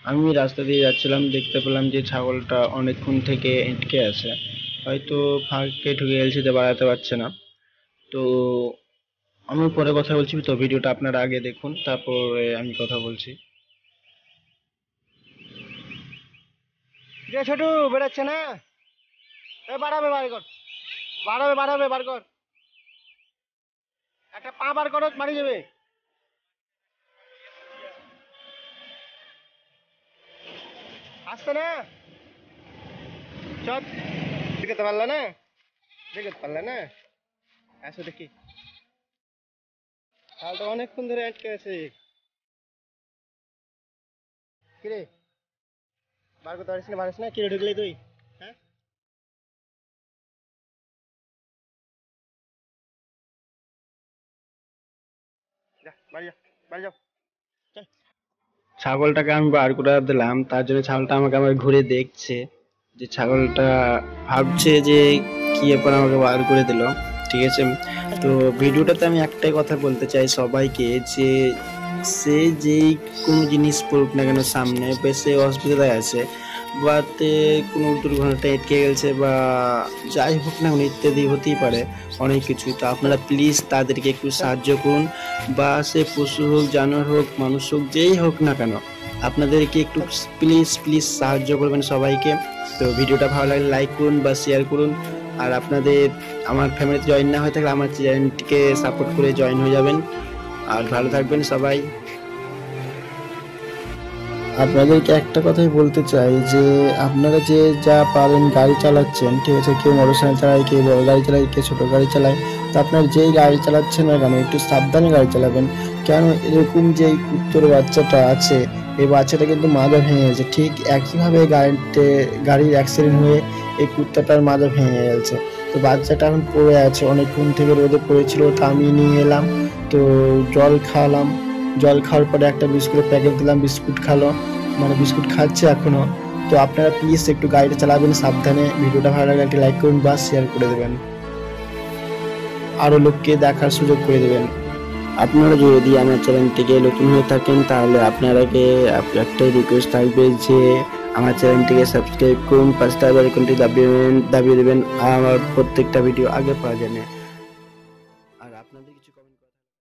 আমি রাস্তা দিয়ে যাচ্ছিলাম, দেখতে পেলাম যে ছাগলটা অনেকক্ষণ থেকে আটকে আছে, হয়তো ফাঁকে ঢুকে গেছে যে বাড়াতে পারছে না। তো আমি পরে কথা বলছি, তো ভিডিওটা আপনারা আগে দেখুন, তারপরে আমি কথা বলছি। যে ছোটু বেড়াচ্ছে না, বাড়াবে বার কর, বাড়াবে বাড়াবে বার কর, একটা পা বার করো বাড়ি যাবে। আসতে না, চল, দেখাতে পারলে না, দেখাতে পারলে না, আসো দেখি। ছাগলটা অনেকক্ষণ ধরে আটকে আছে। কিরে, বার করতে পারিস না, পারিস না, কিরে ঢুকলি তুই? হ্যাঁ, যা বাড়ি যা, বাড়ি যাও, চল। ছাগলটাকে আমি বার করে দিলাম, তার জন্য ছাগলটা আমাকে আবার ঘুরে দেখছে, যে ছাগলটা ভাবছে যে কি ব্যাপার আমাকে বার করে দিল। ঠিক আছে, তো ভিডিওটাতে আমি একটাই কথা বলতে চাই সবাইকে, যে সে যেই কোনো জিনিস পড়ুক না কেন সামনে, বা সে অসুবিধায় আছে, বা তে কোনো দুর্ঘটনাটা আটকে গেছে, বা যাই হোক না কেন ইত্যাদি হতেই পারে অনেক কিছু। তো আপনারা প্লিজ তাদেরকে একটু সাহায্য করুন, বা সে পশু হোক, জানোয়ার হোক, মানুষ হোক, যেই হোক না কেন, আপনাদেরকে একটু প্লিজ প্লিজ সাহায্য করবেন সবাইকে। তো ভিডিওটা ভালো লাগলে লাইক করুন বা শেয়ার করুন, আর আপনাদের আমার ফ্যামিলিতে জয়েন না হয়ে থাকলে আমার চ্যানেলটিকে সাপোর্ট করে জয়েন হয়ে যাবেন। আর ভালো থাকবেন সবাই। আপনাদেরকে একটা কথাই বলতে চাই যে আপনারা যে যা পারেন গাড়ি চালাচ্ছেন, ঠিক আছে, কেউ মোটরসাইকেল চালায়, কেউ বড় গাড়ি চালায়, কেউ ছোটো গাড়ি চালায়, তো আপনার যেই গাড়ি চালাচ্ছেন না কেন একটু সাবধানে গাড়ি চালাবেন। কেন এরকম যে এই কুত্তর বাচ্চাটা আছে, এই বাচ্চাটা কিন্তু মাজা ভেঙে গেছে, ঠিক একইভাবে গাড়ির অ্যাক্সিডেন্ট হয়ে এই কুত্তাটার মাজা ভেঙে গেছে। তো বাচ্চাটা এখন পড়ে আছে, অনেকক্ষণ থেকে রোদে পড়েছিল, তা আমি নিয়ে এলাম, তো জল খাওয়ালাম, জল খাওয়ার পরে একটা বিস্কুটের প্যাকেট দিলাম, বিস্কুট খালো, মানে বিস্কুট খাচ্ছে এখনো। তো আপনারা প্লিজ একটু গাড়িটা চালাবেন সাবধানে। ভিডিওটা ভালো লাগলে একটা লাইক করুন বা শেয়ার করে দেবেন, আরো লোককে দেখার সুযোগ করে দেবেন। আপনারা যদি আমার চ্যানেলটিকে নতুন হয়ে থাকেন, তাহলে আপনারাকে একটাই রিকোয়েস্ট থাকবে যে আমার চ্যানেলটিকে সাবস্ক্রাইব করুন, পাঁচটা বেল আইকনটি দাবিয়ে দেবেন, আর আমার প্রত্যেকটা ভিডিও আগে পাওয়া যাবে।